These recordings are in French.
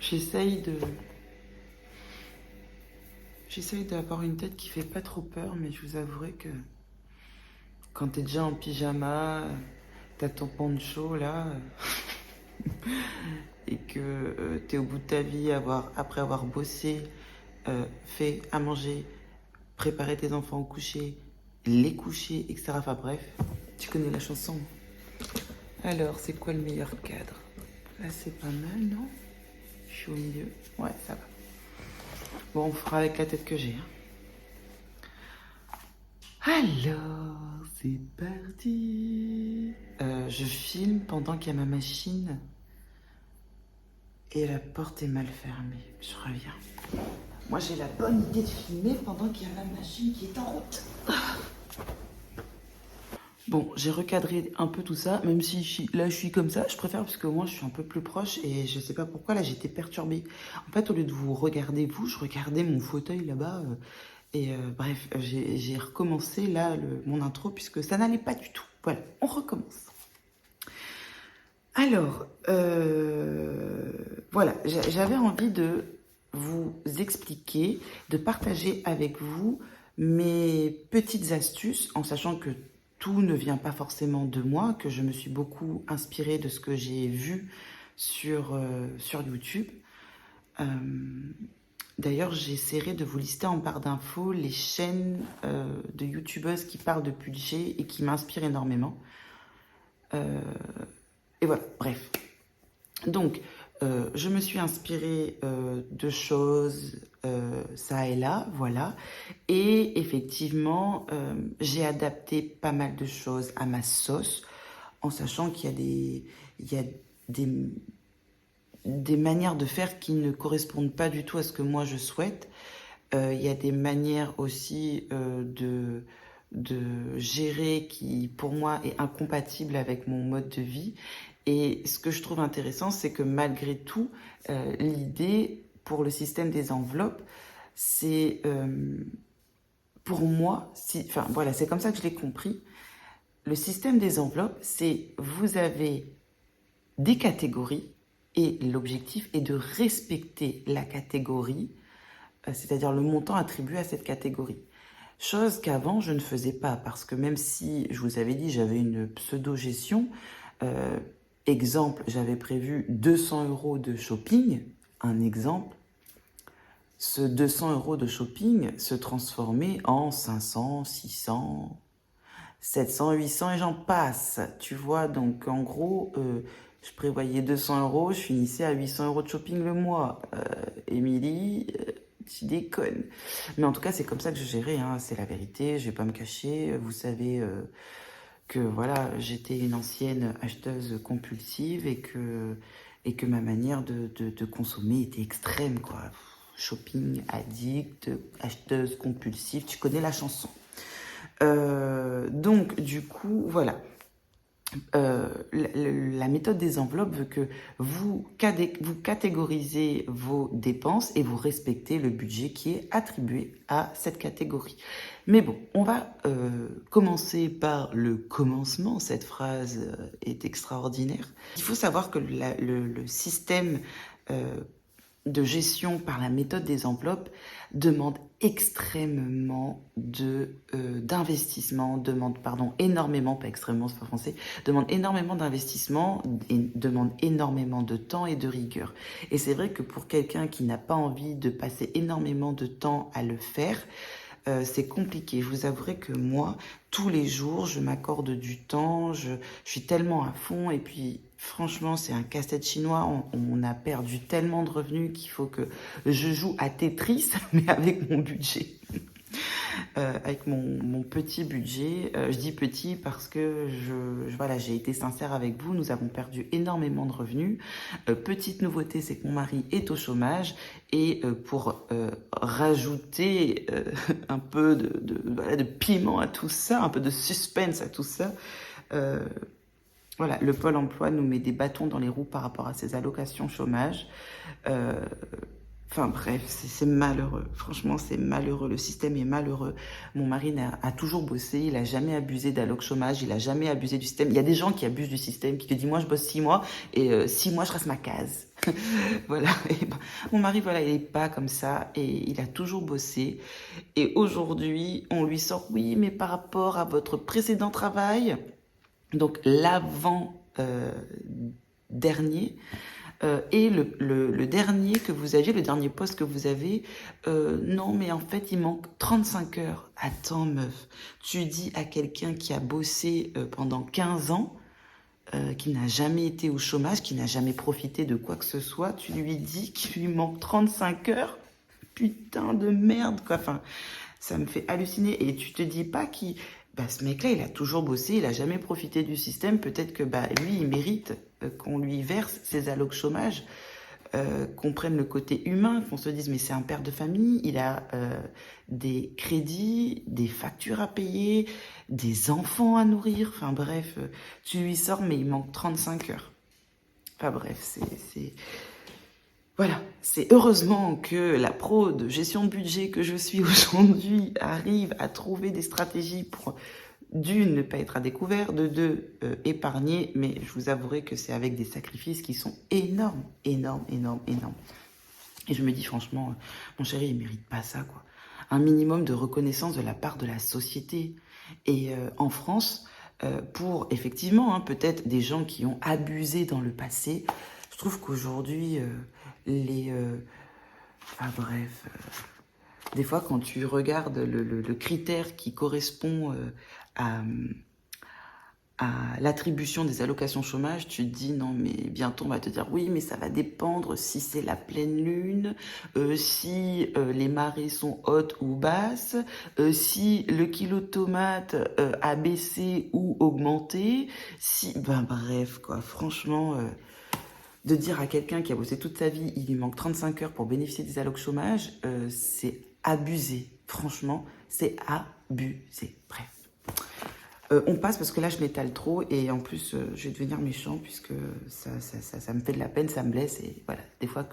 J'essaye de... J'essaye d'avoir une tête qui fait pas trop peur, mais je vous avouerai que quand t'es déjà en pyjama, t'as ton poncho là, et que t'es au bout de ta vie après avoir bossé, fait à manger, préparé tes enfants au coucher, les coucher, etc. Enfin bref, tu connais la chanson. Alors, c'est quoi le meilleur cadre? Là, c'est pas mal, non? Je suis au milieu. Ouais, ça va. Bon, on fera avec la tête que j'ai. Alors, c'est parti. Je filme pendant qu'il y a ma machine et la porte est mal fermée. Je reviens. Moi, j'ai la bonne idée de filmer pendant qu'il y a ma machine qui est en route. Bon, j'ai recadré un peu tout ça, même si là je suis comme ça, je préfère parce que moi je suis un peu plus proche et je sais pas pourquoi là j'étais perturbée. En fait, au lieu de vous regarder vous, je regardais mon fauteuil là-bas bref, j'ai recommencé là mon intro puisque ça n'allait pas du tout. Voilà, on recommence. Alors, voilà, j'avais envie de vous expliquer, de partager avec vous mes petites astuces en sachant que tout ne vient pas forcément de moi, que je me suis beaucoup inspirée de ce que j'ai vu sur YouTube. D'ailleurs, j'essaierai de vous lister en barre d'infos les chaînes de youtubeuses qui parlent de budget et qui m'inspirent énormément. Et voilà, bref. Donc, je me suis inspirée de choses ça et là, voilà. Et effectivement, j'ai adapté pas mal de choses à ma sauce, en sachant qu'il y a des manières de faire qui ne correspondent pas du tout à ce que moi je souhaite. Il y a des manières aussi de gérer qui, pour moi, est incompatible avec mon mode de vie. Et ce que je trouve intéressant, c'est que malgré tout, l'idée pour le système des enveloppes, c'est pour moi, enfin voilà, c'est comme ça que je l'ai compris. Le système des enveloppes, c'est vous avez des catégories et l'objectif est de respecter la catégorie, c'est-à-dire le montant attribué à cette catégorie. Chose qu'avant, je ne faisais pas, parce que même si, je vous avais dit, j'avais une pseudo-gestion, exemple, j'avais prévu 200 € de shopping, un exemple, ce 200 € de shopping se transformait en 500, 600, 700, 800 et j'en passe, tu vois, donc en gros, je prévoyais 200 €, je finissais à 800 € de shopping le mois. Émilie, tu déconnes. Mais en tout cas, c'est comme ça que je gérais, hein, c'est la vérité, je vais pas me cacher. Vous savez que voilà, j'étais une ancienne acheteuse compulsive et que ma manière de consommer était extrême, quoi. Shopping, addict, acheteuse compulsive, tu connais la chanson. Donc, du coup, voilà. La méthode des enveloppes veut que vous catégorisez vos dépenses et vous respectez le budget qui est attribué à cette catégorie. Mais bon, on va commencer par le commencement. Cette phrase est extraordinaire. Il faut savoir que le système de gestion par la méthode des enveloppes demande extrêmement d'investissement, demande énormément, pas extrêmement, c'est pas français, demande énormément d'investissement et demande énormément de temps et de rigueur. Et c'est vrai que pour quelqu'un qui n'a pas envie de passer énormément de temps à le faire, c'est compliqué. Je vous avouerai que moi, tous les jours, je m'accorde du temps, je suis tellement à fond et puis franchement, c'est un casse-tête chinois. On a perdu tellement de revenus qu'il faut que je joue à Tetris, mais avec mon budget. Avec mon petit budget. Je dis petit parce que voilà, j'ai été sincère avec vous. Nous avons perdu énormément de revenus. Petite nouveauté, c'est que mon mari est au chômage. Et pour rajouter un peu de piment à tout ça, un peu de suspense à tout ça, voilà, le Pôle emploi nous met des bâtons dans les roues par rapport à ces allocations chômage. Enfin bref, c'est malheureux. Franchement, c'est malheureux. Le système est malheureux. Mon mari a toujours bossé. Il a jamais abusé d'alloc chômage. Il a jamais abusé du système. Il y a des gens qui abusent du système, qui te disent, moi, je bosse 6 mois et 6 mois, je reste ma case. Voilà. Et ben, mon mari, voilà, il est pas comme ça et il a toujours bossé. Et aujourd'hui, on lui sort, oui, mais par rapport à votre précédent travail, donc l'avant dernier, et le dernier que vous aviez, le dernier poste que vous avez, non, mais en fait, il manque 35 heures. Attends, meuf, tu dis à quelqu'un qui a bossé pendant 15 ans, qui n'a jamais été au chômage, qui n'a jamais profité de quoi que ce soit, tu lui dis qu'il lui manque 35 heures? Putain de merde, quoi. Enfin, ça me fait halluciner. Et tu te dis pas qu'il... Bah, ce mec-là, il a toujours bossé, il a jamais profité du système. Peut-être que bah, lui, il mérite qu'on lui verse ses allocs chômage, qu'on prenne le côté humain, qu'on se dise mais c'est un père de famille, il a des crédits, des factures à payer, des enfants à nourrir. Enfin bref, tu lui sors mais il manque 35 heures. Enfin bref, c'est... Voilà, c'est heureusement que la pro de gestion de budget que je suis aujourd'hui arrive à trouver des stratégies pour, d'une, ne pas être à découvert, de deux, épargner, mais je vous avouerai que c'est avec des sacrifices qui sont énormes, énormes, énormes, énormes. Et je me dis franchement, mon chéri, il mérite pas ça, quoi. Un minimum de reconnaissance de la part de la société. Et en France, pour effectivement, hein, peut-être des gens qui ont abusé dans le passé, je trouve qu'aujourd'hui, les... ah bref, des fois quand tu regardes le critère qui correspond à, à l'attribution des allocations chômage, tu te dis non mais bientôt on va te dire oui mais ça va dépendre si c'est la pleine lune, si les marées sont hautes ou basses, si le kilo de tomate a baissé ou augmenté, si... Ben bref quoi, franchement... de dire à quelqu'un qui a bossé toute sa vie, il lui manque 35 heures pour bénéficier des allocs chômage, c'est abusé. Franchement, c'est abusé. Bref. On passe parce que là, je m'étale trop et en plus, je vais devenir méchant puisque ça me fait de la peine, ça me blesse. Et voilà, des fois,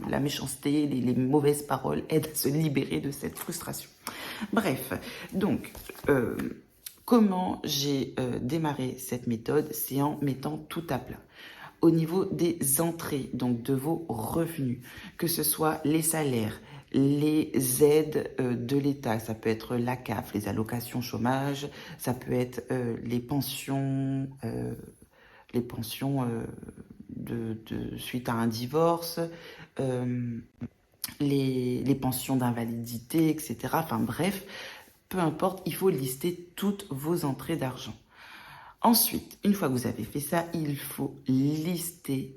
la méchanceté, les mauvaises paroles aident à se libérer de cette frustration. Bref, donc... comment j'ai démarré cette méthode? C'est en mettant tout à plat. Au niveau des entrées, donc de vos revenus, que ce soit les salaires, les aides de l'État, ça peut être la CAF, les allocations chômage, ça peut être les pensions suite à un divorce, les pensions d'invalidité, etc. Enfin bref, peu importe, il faut lister toutes vos entrées d'argent. Ensuite, une fois que vous avez fait ça, il faut lister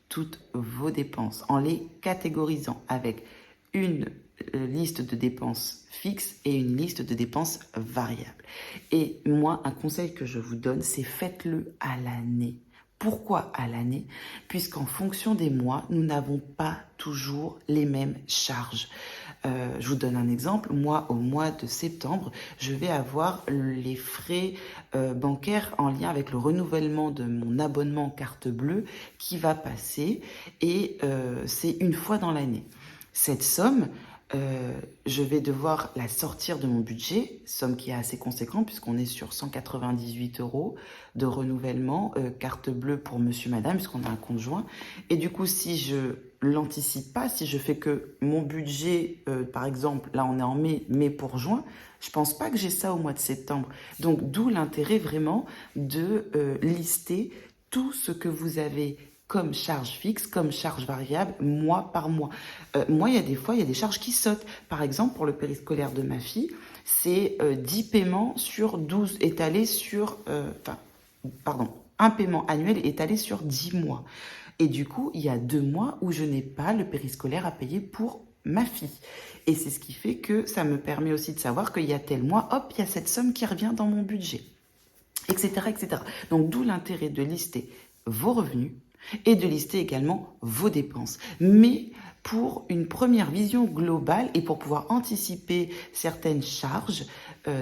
toutes vos dépenses en les catégorisant avec une liste de dépenses fixes et une liste de dépenses variables. Et moi, un conseil que je vous donne, c'est faites-le à l'année. Pourquoi à l'année? Puisqu'en fonction des mois, nous n'avons pas toujours les mêmes charges. Je vous donne un exemple. Moi, au mois de septembre, je vais avoir les frais bancaires en lien avec le renouvellement de mon abonnement carte bleue qui va passer et c'est une fois dans l'année. Cette somme, je vais devoir la sortir de mon budget, somme qui est assez conséquente puisqu'on est sur 198 € de renouvellement, carte bleue pour monsieur, madame, puisqu'on a un conjoint. Et du coup, si je l'anticipe pas, si je fais que mon budget, par exemple, là on est en mai pour juin, je pense pas que j'ai ça au mois de septembre. Donc d'où l'intérêt vraiment de lister tout ce que vous avez comme charge fixe, comme charge variable, mois par mois. Moi, il y a des fois, il y a des charges qui sautent. Par exemple, pour le périscolaire de ma fille, c'est 10 paiements sur 12 étalés sur... un paiement annuel étalé sur 10 mois. Et du coup, il y a 2 mois où je n'ai pas le périscolaire à payer pour ma fille. Et c'est ce qui fait que ça me permet aussi de savoir qu'il y a tel mois, hop, il y a cette somme qui revient dans mon budget, etc., etc. Donc, d'où l'intérêt de lister vos revenus, et de lister également vos dépenses. Mais pour une première vision globale et pour pouvoir anticiper certaines charges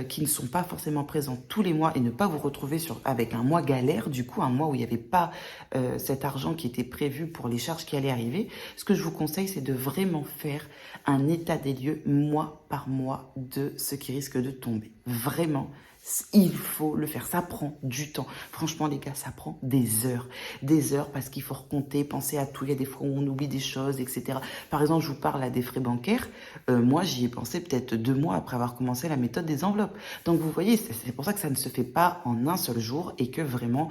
qui ne sont pas forcément présentes tous les mois et ne pas vous retrouver avec un mois galère, du coup un mois où il n'y avait pas cet argent qui était prévu pour les charges qui allaient arriver. Ce que je vous conseille, c'est de vraiment faire un état des lieux mois par mois de ce qui risque de tomber. Vraiment. Il faut le faire, ça prend du temps. Franchement les gars, ça prend des heures parce qu'il faut recompter, penser à tout. Il y a des fois où on oublie des choses, etc. Par exemple, je vous parle là des frais bancaires. Moi, j'y ai pensé peut-être 2 mois après avoir commencé la méthode des enveloppes. Donc vous voyez, c'est pour ça que ça ne se fait pas en un seul jour et que vraiment,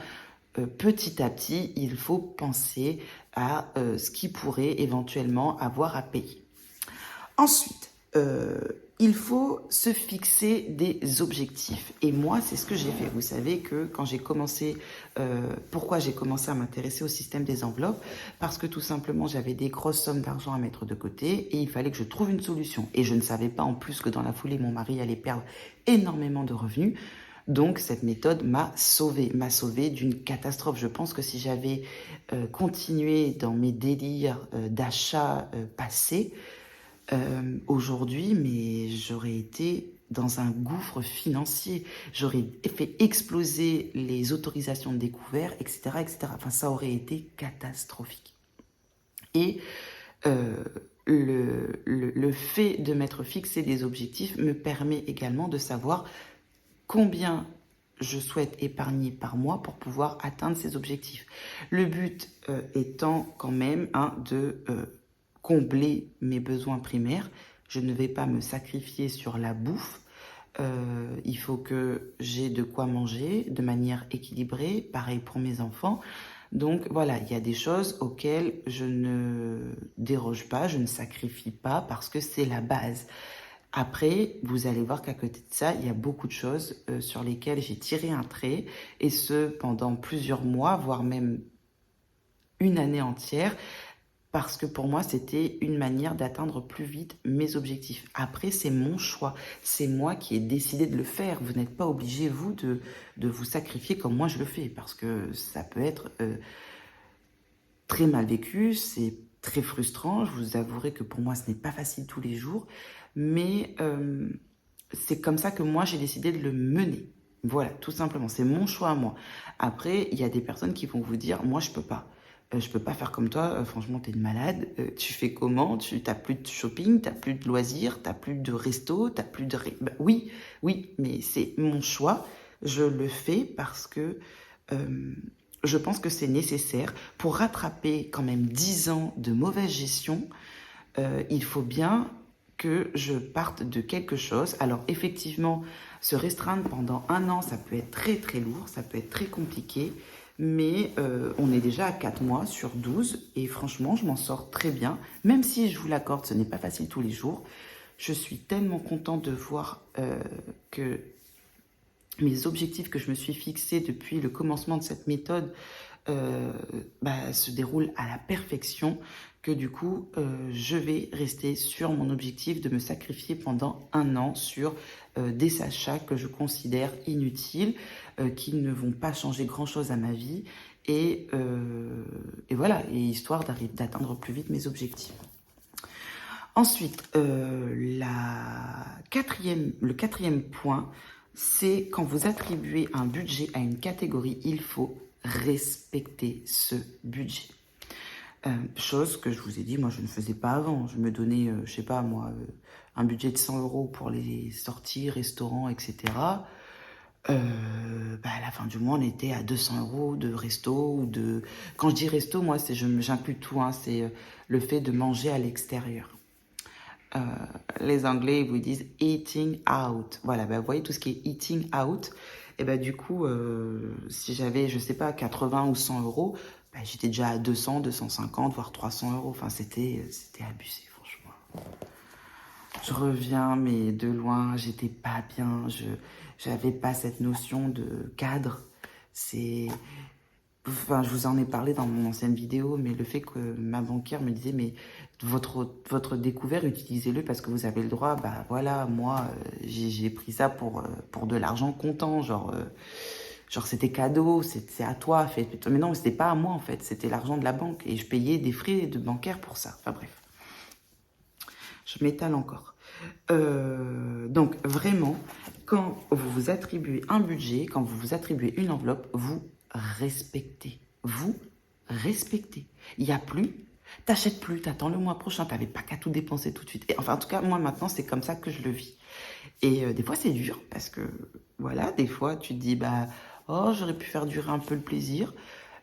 petit à petit, il faut penser à ce qui pourrait éventuellement avoir à payer. Ensuite, il faut se fixer des objectifs. Et moi, c'est ce que j'ai fait. Vous savez que quand j'ai commencé, pourquoi j'ai commencé à m'intéresser au système des enveloppes? Parce que tout simplement, j'avais des grosses sommes d'argent à mettre de côté et il fallait que je trouve une solution. Et je ne savais pas en plus que dans la foulée, mon mari allait perdre énormément de revenus. Donc, cette méthode m'a sauvée d'une catastrophe. Je pense que si j'avais continué dans mes délires d'achat passés, aujourd'hui, mais j'aurais été dans un gouffre financier. J'aurais fait exploser les autorisations de découvert, etc., etc. Enfin, ça aurait été catastrophique. Et le fait de m'être fixé des objectifs me permet également de savoir combien je souhaite épargner par mois pour pouvoir atteindre ces objectifs. Le but étant quand même de combler mes besoins primaires. Je ne vais pas me sacrifier sur la bouffe. Il faut que j'ai de quoi manger de manière équilibrée. Pareil pour mes enfants. Donc voilà, il y a des choses auxquelles je ne déroge pas, je ne sacrifie pas parce que c'est la base. Après, vous allez voir qu'à côté de ça, il y a beaucoup de choses sur lesquelles j'ai tiré un trait, et ce pendant plusieurs mois, voire même une année entière, parce que pour moi, c'était une manière d'atteindre plus vite mes objectifs. Après, c'est mon choix. C'est moi qui ai décidé de le faire. Vous n'êtes pas obligé, vous, de vous sacrifier comme moi je le fais, parce que ça peut être très mal vécu, c'est très frustrant. Je vous avouerai que pour moi, ce n'est pas facile tous les jours, mais c'est comme ça que moi, j'ai décidé de le mener. Voilà, tout simplement, c'est mon choix à moi. Après, il y a des personnes qui vont vous dire, moi, je peux pas. Je peux pas faire comme toi, franchement, t'es une malade. Tu fais comment? Tu n'as plus de shopping, t'as plus de loisirs, t'as plus de resto, t'as plus de... Bah, oui, mais c'est mon choix. Je le fais parce que je pense que c'est nécessaire pour rattraper quand même 10 ans de mauvaise gestion. Il faut bien que je parte de quelque chose. Alors effectivement, se restreindre pendant 1 an, ça peut être très très lourd, ça peut être très compliqué, mais on est déjà à 4 mois sur 12 et franchement, je m'en sors très bien. Même si je vous l'accorde, ce n'est pas facile tous les jours. Je suis tellement contente de voir que mes objectifs que je me suis fixés depuis le commencement de cette méthode se déroulent à la perfection, que du coup, je vais rester sur mon objectif de me sacrifier pendant 1 an sur des achats que je considère inutiles, qui ne vont pas changer grand-chose à ma vie, et voilà, et histoire d'atteindre plus vite mes objectifs. Ensuite, le quatrième point, c'est quand vous attribuez un budget à une catégorie, il faut respecter ce budget. Chose que je vous ai dit, moi je ne faisais pas avant. Je me donnais, je sais pas moi, un budget de 100 € pour les sorties, restaurants, etc. À la fin du mois, on était à 200 € de resto ou de... Quand je dis resto, moi, j'inclus tout, hein, c'est le fait de manger à l'extérieur. Les Anglais vous disent eating out. Voilà, vous voyez tout ce qui est eating out. Et du coup, si j'avais, je sais pas, 80 ou 100 €, j'étais déjà à 200, 250, voire 300 €. Enfin, c'était abusé, franchement. Je reviens, mais de loin, j'étais pas bien. J'avais pas cette notion de cadre. Enfin, je vous en ai parlé dans mon ancienne vidéo, mais le fait que ma banquière me disait, mais votre découvert, utilisez-le parce que vous avez le droit. Voilà, moi, j'ai pris ça pour de l'argent comptant, genre c'était cadeau, c'est à toi, mais non, c'était pas à moi en fait, c'était l'argent de la banque et je payais des frais de bancaire pour ça. Enfin bref. Je m'étale encore. Donc, vraiment, quand vous vous attribuez un budget, quand vous vous attribuez une enveloppe, vous respectez. Vous respectez. Il n'y a plus, t'achètes plus, t'attends le mois prochain, t'avais pas qu'à tout dépenser tout de suite. Et, enfin, en tout cas, moi, maintenant, c'est comme ça que je le vis. Et des fois, c'est dur parce que, voilà, des fois, tu te dis, bah, oh, j'aurais pu faire durer un peu le plaisir.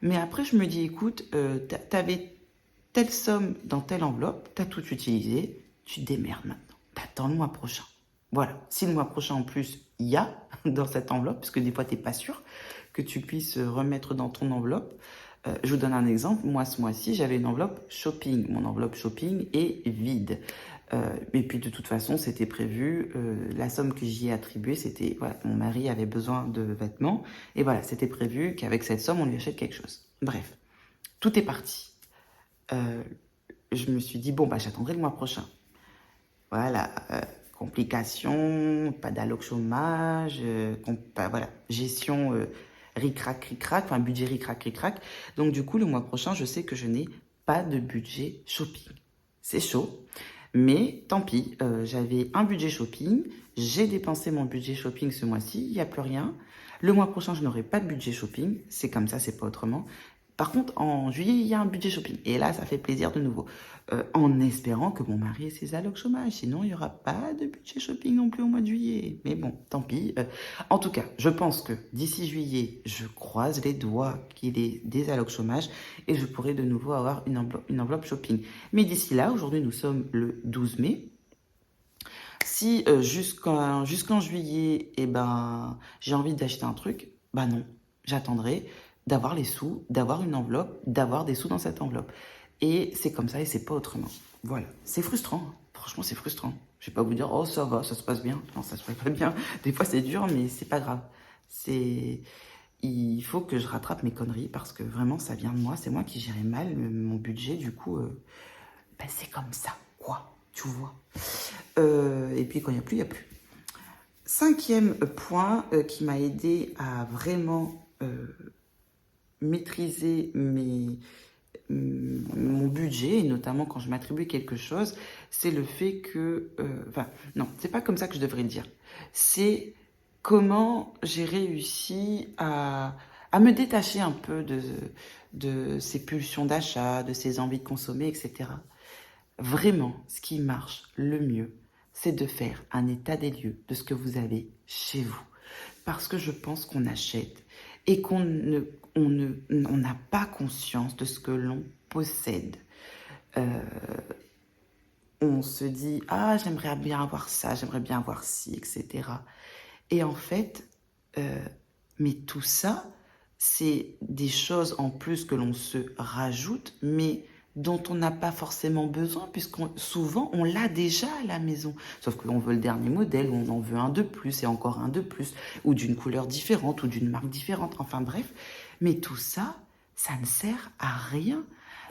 Mais après, je me dis, écoute, t'avais telle somme dans telle enveloppe, t'as tout utilisé, tu te démerdes maintenant. T'attends le mois prochain. Voilà. Si le mois prochain, en plus, il y a dans cette enveloppe, parce que des fois, t'es pas sûr que tu puisses remettre dans ton enveloppe. Je vous donne un exemple. Moi, ce mois-ci, j'avais une enveloppe shopping. Mon enveloppe shopping est vide. Et puis de toute façon, c'était prévu. La somme que j'y ai attribuée, c'était, voilà, mon mari avait besoin de vêtements. Et voilà, c'était prévu qu'avec cette somme, on lui achète quelque chose. Bref, tout est parti. Je me suis dit, bon, bah, j'attendrai le mois prochain. Voilà, complications, pas d'alloc chômage, voilà, gestion ric-rac, ric-rac, enfin budget ric-rac, ric-rac. Donc du coup, le mois prochain, je sais que je n'ai pas de budget shopping. C'est chaud. Mais tant pis, j'avais un budget shopping, j'ai dépensé mon budget shopping ce mois-ci, il n'y a plus rien. Le mois prochain, je n'aurai pas de budget shopping, c'est comme ça, c'est pas autrement. Par contre, en juillet, il y a un budget shopping. Et là, ça fait plaisir de nouveau. En espérant que mon mari ait ses allocs chômage. Sinon, il n'y aura pas de budget shopping non plus au mois de juillet. Mais bon, tant pis. En tout cas, je pense que d'ici juillet, je croise les doigts qu'il ait des allocs chômage et je pourrai de nouveau avoir une enveloppe shopping. Mais d'ici là, aujourd'hui, nous sommes le 12 mai. Si jusqu'en juillet, eh ben, j'ai envie d'acheter un truc, bah non, j'attendrai d'avoir les sous, d'avoir une enveloppe, d'avoir des sous dans cette enveloppe. Et c'est comme ça et c'est pas autrement. Voilà, c'est frustrant, hein. Franchement, c'est frustrant. Je vais pas vous dire, oh ça va, ça se passe bien. Non, ça se passe pas bien. Des fois, c'est dur, mais c'est pas grave. Il faut que je rattrape mes conneries parce que vraiment, ça vient de moi. C'est moi qui gérais mal mon budget. Du coup, ben, c'est comme ça, quoi. Tu vois. Et puis, quand il n'y a plus, il n'y a plus. Cinquième point qui m'a aidé à vraiment maîtriser mon budget, et notamment quand je m'attribue quelque chose, c'est le fait que... Enfin, non, c'est pas comme ça que je devrais le dire. C'est comment j'ai réussi à me détacher un peu de ces pulsions d'achat, de ces envies de consommer, etc. Vraiment, ce qui marche le mieux, c'est de faire un état des lieux de ce que vous avez chez vous. Parce que je pense qu'on achète et qu'on n'a pas conscience de ce que l'on possède. On se dit, ah, j'aimerais bien avoir ça, j'aimerais bien avoir ci, etc. Et en fait, mais tout ça, c'est des choses en plus que l'on se rajoute, mais dont on n'a pas forcément besoin, souvent on l'a déjà à la maison. Sauf qu'on veut le dernier modèle, ou on en veut un de plus, et encore un de plus, ou d'une couleur différente, ou d'une marque différente, enfin bref. Mais tout ça, ça ne sert à rien.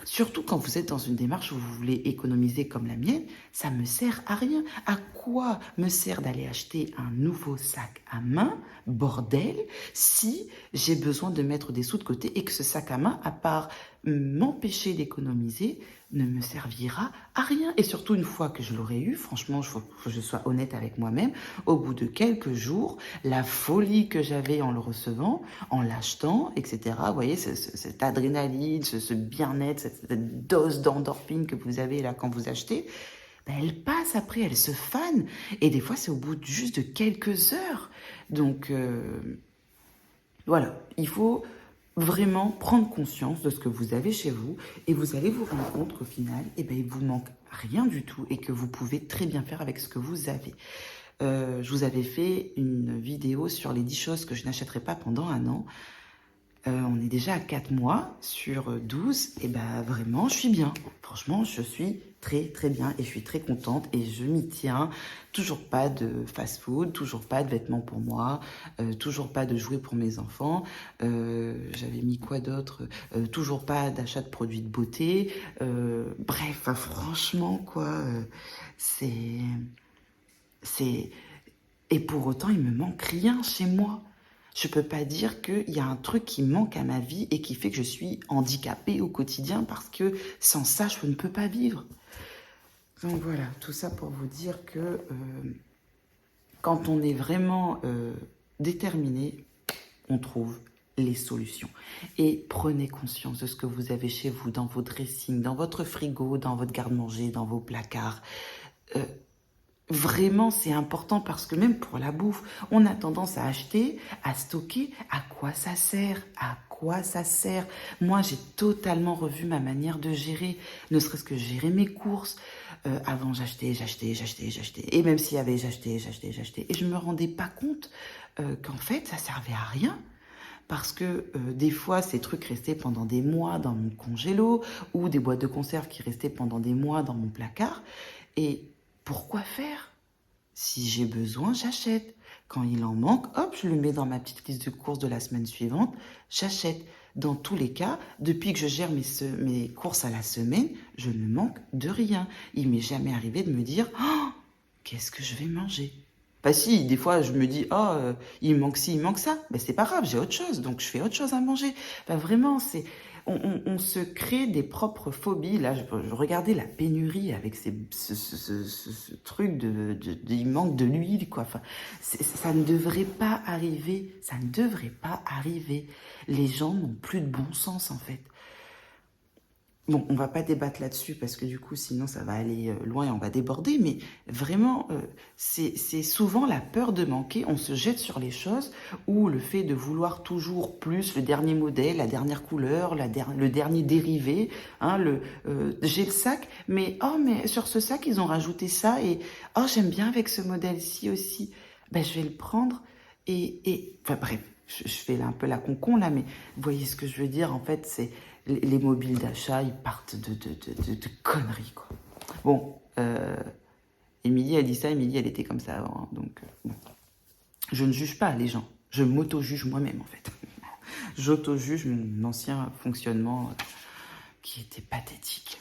Surtout quand vous êtes dans une démarche où vous voulez économiser comme la mienne, ça me sert à rien. À quoi me sert d'aller acheter un nouveau sac à main, bordel, si j'ai besoin de mettre des sous de côté et que ce sac à main, à part m'empêcher d'économiser, ne me servira à rien. Et surtout, une fois que je l'aurai eu, franchement, il faut que je sois honnête avec moi-même, au bout de quelques jours, la folie que j'avais en le recevant, en l'achetant, etc., vous voyez, cette adrénaline, ce bien-être, cette dose d'endorphine que vous avez là quand vous achetez, ben elle passe après, elle se fane. Et des fois, c'est au bout juste de quelques heures. Donc, voilà, il faut vraiment prendre conscience de ce que vous avez chez vous et vous allez vous rendre compte qu'au final, eh ben, il vous manque rien du tout et que vous pouvez très bien faire avec ce que vous avez. Je vous avais fait une vidéo sur les 10 choses que je n'achèterai pas pendant un an. On est déjà à 4 mois sur 12. Et ben vraiment, je suis bien. Franchement, je suis très très bien et je suis très contente et je m'y tiens. Toujours pas de fast-food, toujours pas de vêtements pour moi, toujours pas de jouets pour mes enfants. J'avais mis quoi d'autre, toujours pas d'achat de produits de beauté. Bref, franchement, quoi, c'est... Et pour autant, il me manque rien chez moi. Je peux pas dire qu'il y a un truc qui manque à ma vie et qui fait que je suis handicapée au quotidien parce que sans ça, je ne peux pas vivre. Donc voilà, tout ça pour vous dire que quand on est vraiment déterminé, on trouve les solutions. Et prenez conscience de ce que vous avez chez vous, dans vos dressings, dans votre frigo, dans votre garde-manger, dans vos placards. Vraiment, c'est important parce que même pour la bouffe, on a tendance à acheter, à stocker. À quoi ça sert? À quoi ça sert? Moi, j'ai totalement revu ma manière de gérer, ne serait-ce que gérer mes courses. Avant, j'achetais. Et même s'il y avait, j'achetais. Et je me rendais pas compte qu'en fait, ça servait à rien. Parce que des fois, ces trucs restaient pendant des mois dans mon congélo ou des boîtes de conserve qui restaient pendant des mois dans mon placard. Et pourquoi faire? Si j'ai besoin, j'achète. Quand il en manque, hop, je le mets dans ma petite liste de courses de la semaine suivante, j'achète. Dans tous les cas, depuis que je gère mes courses à la semaine, je ne manque de rien. Il m'est jamais arrivé de me dire oh, qu'est-ce que je vais manger? Bah si, des fois je me dis oh il me manque ci, il me manque ça, mais c'est pas grave, j'ai autre chose, donc je fais autre chose à manger. Bah vraiment, on se crée des propres phobies. Là, je regardais la pénurie avec ce truc il manque de l'huile, quoi. Enfin, ça ne devrait pas arriver, ça ne devrait pas arriver. Les gens n'ont plus de bon sens, en fait. Bon, on va pas débattre là-dessus parce que du coup, sinon, ça va aller loin et on va déborder. Mais vraiment, c'est souvent la peur de manquer. On se jette sur les choses ou le fait de vouloir toujours plus, le dernier modèle, la dernière couleur, le dernier dérivé. Hein, j'ai le sac, mais oh, mais sur ce sac, ils ont rajouté ça et oh, j'aime bien avec ce modèle-ci aussi. Ben, je vais le prendre enfin bref, je fais là un peu la concon là, mais vous voyez ce que je veux dire. En fait, c'est les mobiles d'achat, ils partent de conneries, quoi. Bon, Émilie a dit ça, Émilie, elle était comme ça avant, hein, donc bon. Je ne juge pas les gens, je m'auto-juge moi-même, en fait. J'auto-juge mon ancien fonctionnement qui était pathétique.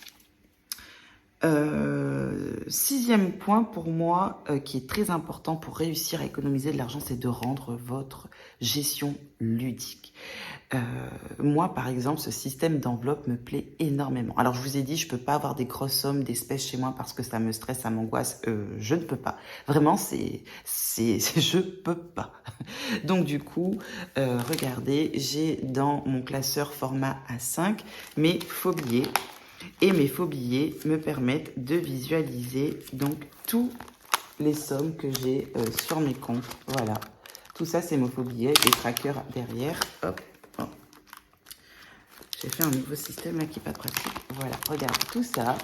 Sixième point pour moi, qui est très important pour réussir à économiser de l'argent, c'est de rendre votre gestion ludique. Moi, par exemple, ce système d'enveloppe me plaît énormément. Alors, je vous ai dit, je peux pas avoir des grosses sommes d'espèces chez moi parce que ça me stresse, ça m'angoisse. Je ne peux pas. Vraiment, je peux pas. Donc, du coup, regardez, j'ai dans mon classeur format A5 mes faux billets. Et mes faux billets me permettent de visualiser donc toutes les sommes que j'ai sur mes comptes. Voilà. Tout ça, c'est mes faux billets. Des trackers derrière. Hop. Hop. J'ai fait un nouveau système là qui n'est pas pratique. Voilà. Regarde. Tout ça,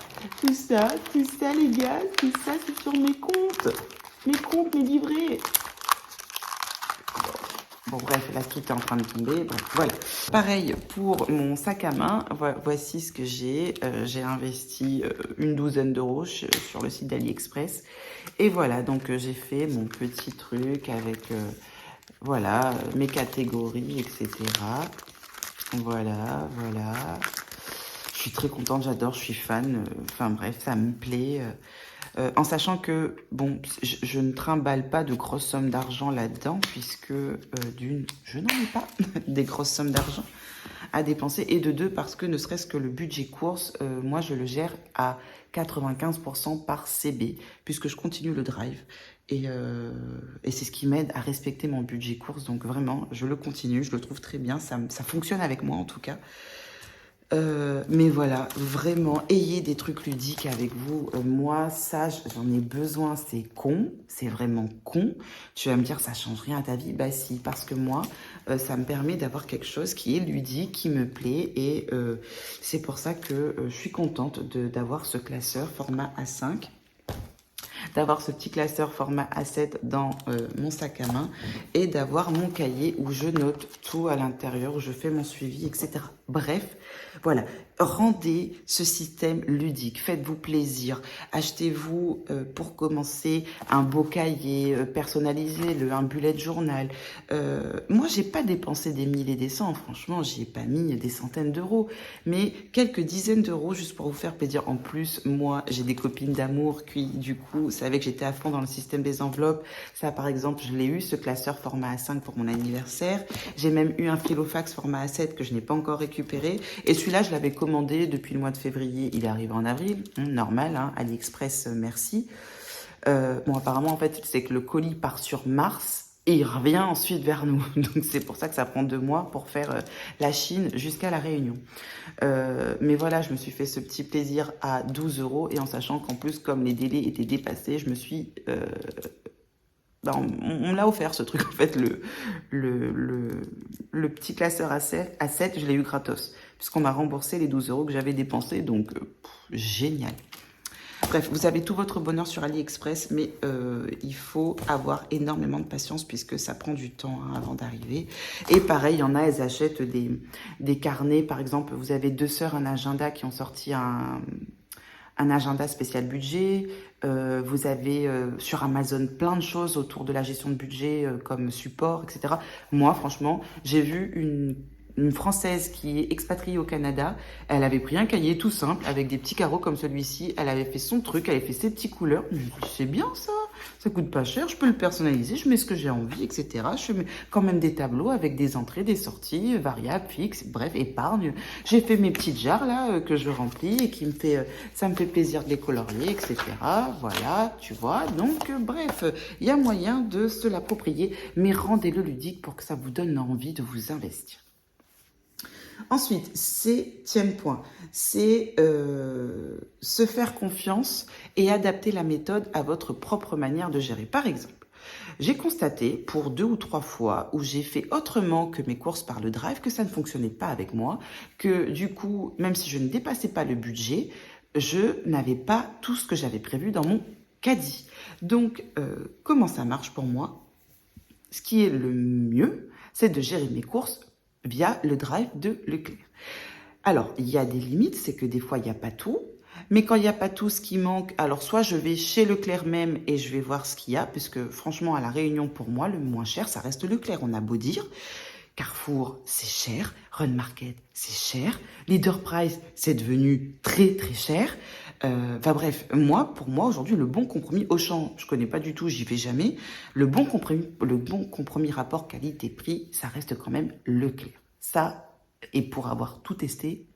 les gars. Tout ça, c'est sur mes comptes. Mes comptes, mes livrets. Bon, bref, là, tout est en train de tomber. Bref, voilà. Pareil pour mon sac à main. Voici ce que j'ai. J'ai investi une douzaine d'euros sur le site d'AliExpress. Et voilà, donc j'ai fait mon petit truc avec, voilà, mes catégories, etc. Voilà. Je suis très contente, j'adore, je suis fan. Enfin bref, ça me plaît. En sachant que, bon, je ne trimballe pas de grosses sommes d'argent là-dedans, puisque je n'en ai pas des grosses sommes d'argent à dépenser, et de deux, parce que ne serait-ce que le budget course, moi je le gère à 95% par CB, puisque je continue le drive. Et c'est ce qui m'aide à respecter mon budget course, donc vraiment, je le continue, je le trouve très bien, ça fonctionne avec moi en tout cas. Mais voilà, vraiment, ayez des trucs ludiques avec vous. Moi, ça, j'en ai besoin, c'est con, c'est vraiment con. Tu vas me dire, ça change rien à ta vie? Bah si, parce que moi, ça me permet d'avoir quelque chose qui est ludique, qui me plaît, et c'est pour ça que je suis contente d'avoir ce classeur format A5. D'avoir ce petit classeur format A7 dans mon sac à main et d'avoir mon cahier où je note tout à l'intérieur, où je fais mon suivi, etc. Bref, voilà, rendez ce système ludique, faites-vous plaisir, achetez-vous pour commencer un beau cahier, personnalisez-le, un bullet journal. Moi, j'ai pas dépensé des 1000 et des cents, franchement, j'y ai pas mis des centaines d'euros, mais quelques dizaines d'euros juste pour vous faire plaisir. En plus, moi, j'ai des copines d'amour qui, du coup, savez que j'étais à fond dans le système des enveloppes. Ça, par exemple, je l'ai eu, ce classeur format A5 pour mon anniversaire. J'ai même eu un Filofax format A7 que je n'ai pas encore récupéré. Et celui-là, je l'avais commandé depuis le mois de février. Il est arrivé en avril, normal, hein, AliExpress, merci. Bon, apparemment, en fait, c'est que le colis part sur Mars. Et il revient ensuite vers nous. Donc, c'est pour ça que ça prend 2 mois pour faire la Chine jusqu'à la Réunion. Mais voilà, je me suis fait ce petit plaisir à 12 € et en sachant qu'en plus, comme les délais étaient dépassés, je me suis... on me l'a offert ce truc, en fait, le petit classeur A7, je l'ai eu gratos, puisqu'on m'a remboursé les 12 € que j'avais dépensés, donc génial. Bref, vous avez tout votre bonheur sur AliExpress, mais il faut avoir énormément de patience puisque ça prend du temps avant d'arriver. Et pareil, il y en a, elles achètent des carnets. Par exemple, vous avez 2 sœurs, un agenda qui ont sorti un agenda spécial budget. Vous avez sur Amazon plein de choses autour de la gestion de budget comme support, etc. Moi, franchement, j'ai vu une Française qui est expatriée au Canada. Elle avait pris un cahier tout simple avec des petits carreaux comme celui-ci. Elle avait fait son truc, elle avait fait ses petites couleurs. C'est bien ça coûte pas cher, je peux le personnaliser, je mets ce que j'ai envie, etc. Je mets quand même des tableaux avec des entrées, des sorties, variables, fixes, bref, épargne. J'ai fait mes petites jarres là que je remplis et qui me fait, ça me fait plaisir de les colorier, etc. Voilà, tu vois. Donc, bref, il y a moyen de se l'approprier, mais rendez-le ludique pour que ça vous donne envie de vous investir. Ensuite, 7e point, c'est se faire confiance et adapter la méthode à votre propre manière de gérer. Par exemple, j'ai constaté pour 2 ou 3 fois où j'ai fait autrement que mes courses par le drive que ça ne fonctionnait pas avec moi, que du coup, même si je ne dépassais pas le budget, je n'avais pas tout ce que j'avais prévu dans mon caddie. Donc, comment ça marche pour moi? Ce qui est le mieux, c'est de gérer mes courses via le drive de Leclerc. Alors, il y a des limites, c'est que des fois, il n'y a pas tout. Mais quand il n'y a pas tout ce qui manque, alors soit je vais chez Leclerc même et je vais voir ce qu'il y a, puisque franchement, à La Réunion, pour moi, le moins cher, ça reste Leclerc. On a beau dire, Carrefour, c'est cher. Run Market, c'est cher. Leader Price, c'est devenu très, très cher. Enfin bref, pour moi, aujourd'hui, le bon compromis, Auchan, je connais pas du tout, j'y vais jamais. Le bon compromis rapport qualité-prix, ça reste quand même Leclerc. Ça, et pour avoir tout testé,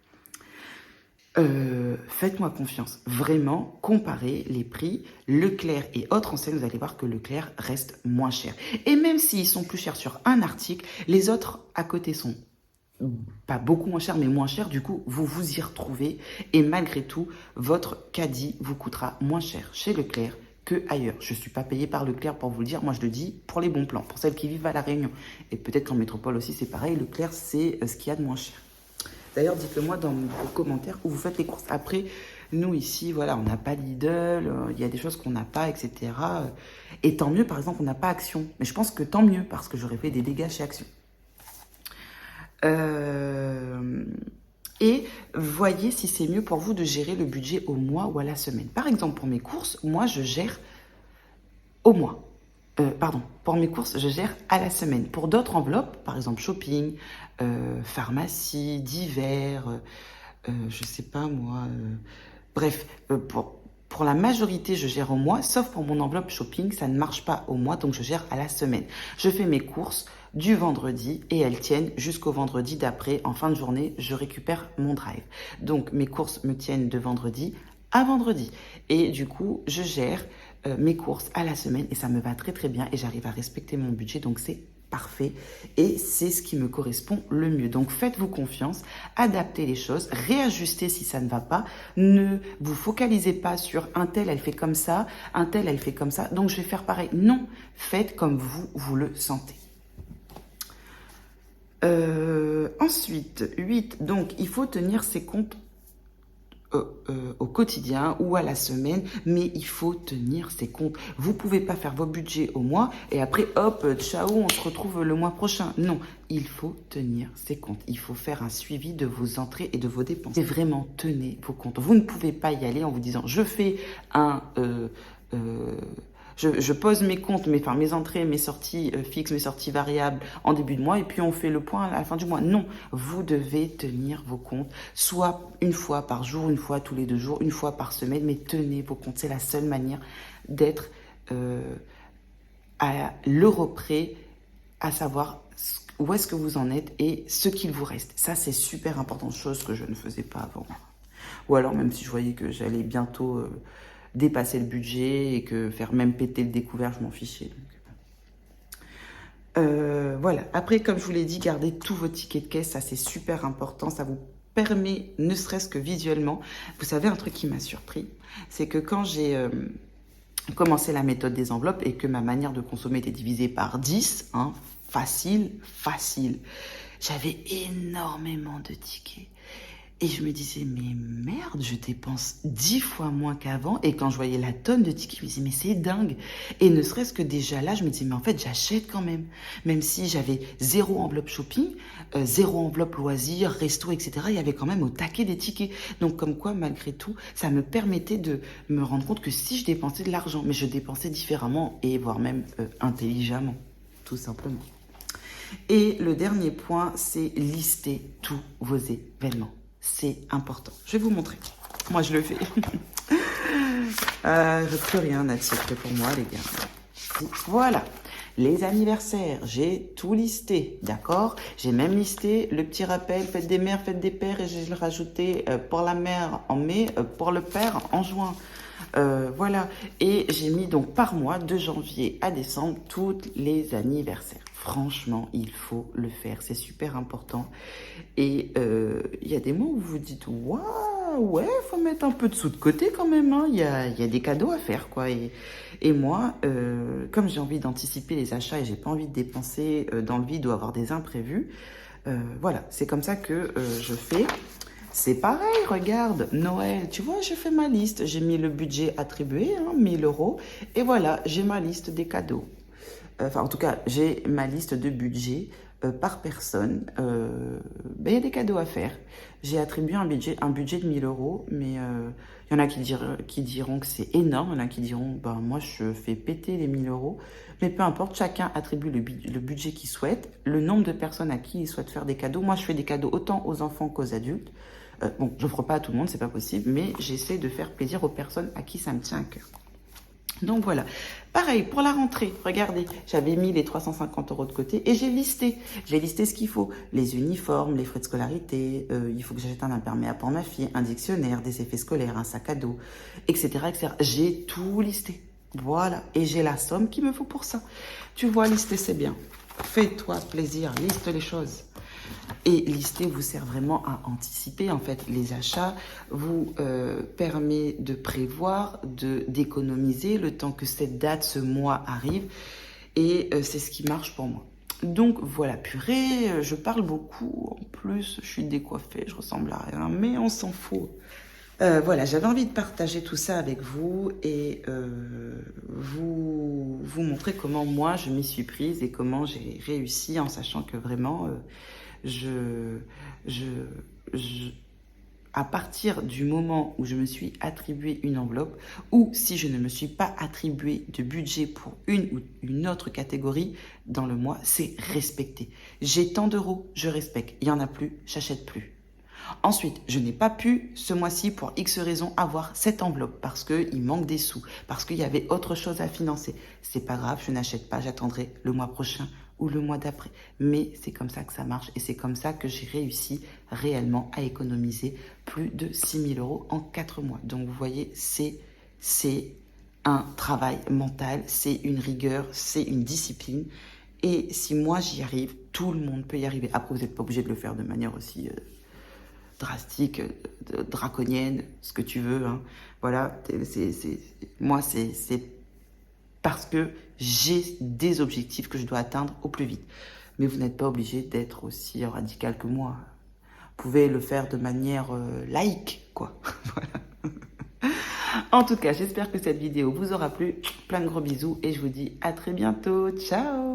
faites-moi confiance. Vraiment, comparez les prix Leclerc et autres enseignes, vous allez voir que Leclerc reste moins cher. Et même s'ils sont plus chers sur un article, les autres à côté sont pas beaucoup moins cher, mais moins cher. Du coup, vous vous y retrouvez. Et malgré tout, votre caddie vous coûtera moins cher chez Leclerc que ailleurs. Je ne suis pas payée par Leclerc pour vous le dire. Moi, je le dis pour les bons plans, pour celles qui vivent à La Réunion. Et peut-être qu'en métropole aussi, c'est pareil. Leclerc, c'est ce qu'il y a de moins cher. D'ailleurs, dites-le moi dans vos commentaires où vous faites les courses. Après, nous, ici, voilà, on n'a pas Lidl. Il y a des choses qu'on n'a pas, etc. Et tant mieux, par exemple, on n'a pas Action. Mais je pense que tant mieux, parce que j'aurais fait des dégâts chez Action. Et voyez si c'est mieux pour vous de gérer le budget au mois ou à la semaine. Par exemple, pour mes courses, moi, je gère au mois. Pour mes courses, je gère à la semaine. Pour d'autres enveloppes, par exemple shopping, pharmacie, divers, je sais pas moi. Bref, pour la majorité, je gère au mois, sauf pour mon enveloppe shopping, ça ne marche pas au mois, donc je gère à la semaine. Je fais mes courses du vendredi et elles tiennent jusqu'au vendredi d'après. En fin de journée, je récupère mon drive. Donc, mes courses me tiennent de vendredi à vendredi. Et du coup, je gère mes courses à la semaine et ça me va très très bien et j'arrive à respecter mon budget. Donc, c'est parfait et c'est ce qui me correspond le mieux. Donc faites-vous confiance, adaptez les choses, réajustez si ça ne va pas, ne vous focalisez pas sur un tel elle fait comme ça, un tel elle fait comme ça, donc je vais faire pareil. Non, faites comme vous le sentez. Ensuite, 8, donc il faut tenir ses comptes au quotidien ou à la semaine, mais il faut tenir ses comptes. Vous pouvez pas faire vos budgets au mois et après, hop, ciao, on se retrouve le mois prochain. Non, il faut tenir ses comptes. Il faut faire un suivi de vos entrées et de vos dépenses. Et vraiment, tenez vos comptes. Vous ne pouvez pas y aller en vous disant, je fais Je pose mes comptes, enfin mes entrées, mes sorties fixes, mes sorties variables en début de mois et puis on fait le point à la fin du mois. Non, vous devez tenir vos comptes, soit une fois par jour, une fois tous les 2 jours, une fois par semaine, mais tenez vos comptes. C'est la seule manière d'être à l'euro près, à savoir où est-ce que vous en êtes et ce qu'il vous reste. Ça, c'est super important, chose que je ne faisais pas avant. Ou alors, même si je voyais que j'allais bientôt dépasser le budget et que faire même péter le découvert, je m'en fichais. Voilà. Après, comme je vous l'ai dit, gardez tous vos tickets de caisse, ça c'est super important. Ça vous permet, ne serait-ce que visuellement. Vous savez, un truc qui m'a surpris, c'est que quand j'ai commencé la méthode des enveloppes et que ma manière de consommer était divisée par 10, hein, facile, j'avais énormément de tickets. Et je me disais, mais merde, je dépense 10 fois moins qu'avant. Et quand je voyais la tonne de tickets, je me disais, mais c'est dingue. Et ne serait-ce que déjà là, je me disais, mais en fait, j'achète quand même. Même si j'avais 0 enveloppe shopping, 0 enveloppe loisirs, resto, etc., il y avait quand même au taquet des tickets. Donc comme quoi, malgré tout, ça me permettait de me rendre compte que si je dépensais de l'argent, mais je dépensais différemment et voire même intelligemment, tout simplement. Et le dernier point, c'est lister tous vos événements. C'est important. Je vais vous montrer. Moi, je le fais. Plus rien n'a de secret pour moi, les gars. Voilà. Les anniversaires, j'ai tout listé, d'accord? J'ai même listé le petit rappel, fête des mères, fête des pères, et j'ai rajouté pour la mère en mai, pour le père en juin. Voilà. Et j'ai mis donc par mois, de janvier à décembre, tous les anniversaires. Franchement, il faut le faire, c'est super important. Et il y a des mois où vous vous dites, waouh, ouais, faut mettre un peu de sous de côté quand même, hein. Il y a des cadeaux à faire, quoi. Et moi, comme j'ai envie d'anticiper les achats et j'ai pas envie de dépenser dans le vide ou avoir des imprévus, voilà, c'est comme ça que je fais. C'est pareil, regarde, Noël, tu vois, j'ai fait ma liste, j'ai mis le budget attribué, hein, 1000 €, et voilà, j'ai ma liste des cadeaux. Enfin, en tout cas, j'ai ma liste de budget par personne. Il y a des cadeaux à faire. J'ai attribué un budget de 1000 €, mais il y en a qui diront que c'est énorme, il y en a qui diront, ben, moi, je fais péter les 1000 €. Mais peu importe, chacun attribue le budget qu'il souhaite, le nombre de personnes à qui il souhaite faire des cadeaux. Moi, je fais des cadeaux autant aux enfants qu'aux adultes. Bon, je n'offre pas à tout le monde, c'est pas possible, mais j'essaie de faire plaisir aux personnes à qui ça me tient à cœur. Donc voilà. Pareil, pour la rentrée, regardez, j'avais mis les 350 € de côté et j'ai listé ce qu'il faut. Les uniformes, les frais de scolarité, il faut que j'achète un imperméable pour ma fille, un dictionnaire, des effets scolaires, un sac à dos, etc., etc. J'ai tout listé. Voilà. Et j'ai la somme qu'il me faut pour ça. Tu vois, lister, c'est bien. Fais-toi plaisir, liste les choses. Et lister vous sert vraiment à anticiper en fait les achats, vous permet de prévoir, d'économiser le temps que cette date, ce mois arrive, et c'est ce qui marche pour moi. Donc voilà, purée, je parle beaucoup, en plus je suis décoiffée, je ressemble à rien, mais on s'en fout. Voilà, j'avais envie de partager tout ça avec vous et vous montrer comment moi je m'y suis prise et comment j'ai réussi en sachant que vraiment à partir du moment où je me suis attribué une enveloppe ou si je ne me suis pas attribué de budget pour une ou une autre catégorie dans le mois, c'est respecté. J'ai tant d'euros, je respecte. Il n'y en a plus, j'achète plus. Ensuite, je n'ai pas pu ce mois-ci pour X raison avoir cette enveloppe parce qu'il manque des sous, parce qu'il y avait autre chose à financer. C'est pas grave, je n'achète pas, j'attendrai le mois prochain ou le mois d'après. Mais c'est comme ça que ça marche et c'est comme ça que j'ai réussi réellement à économiser plus de 6 000 € en 4 mois. Donc vous voyez, c'est un travail mental, c'est une rigueur, c'est une discipline. Et si moi j'y arrive, tout le monde peut y arriver. Après, vous n'êtes pas obligé de le faire de manière aussi drastique, draconienne, ce que tu veux, hein. Voilà, moi c'est parce que j'ai des objectifs que je dois atteindre au plus vite. Mais vous n'êtes pas obligé d'être aussi radical que moi. Vous pouvez le faire de manière laïque, quoi. Voilà. En tout cas, j'espère que cette vidéo vous aura plu. Plein de gros bisous et je vous dis à très bientôt. Ciao!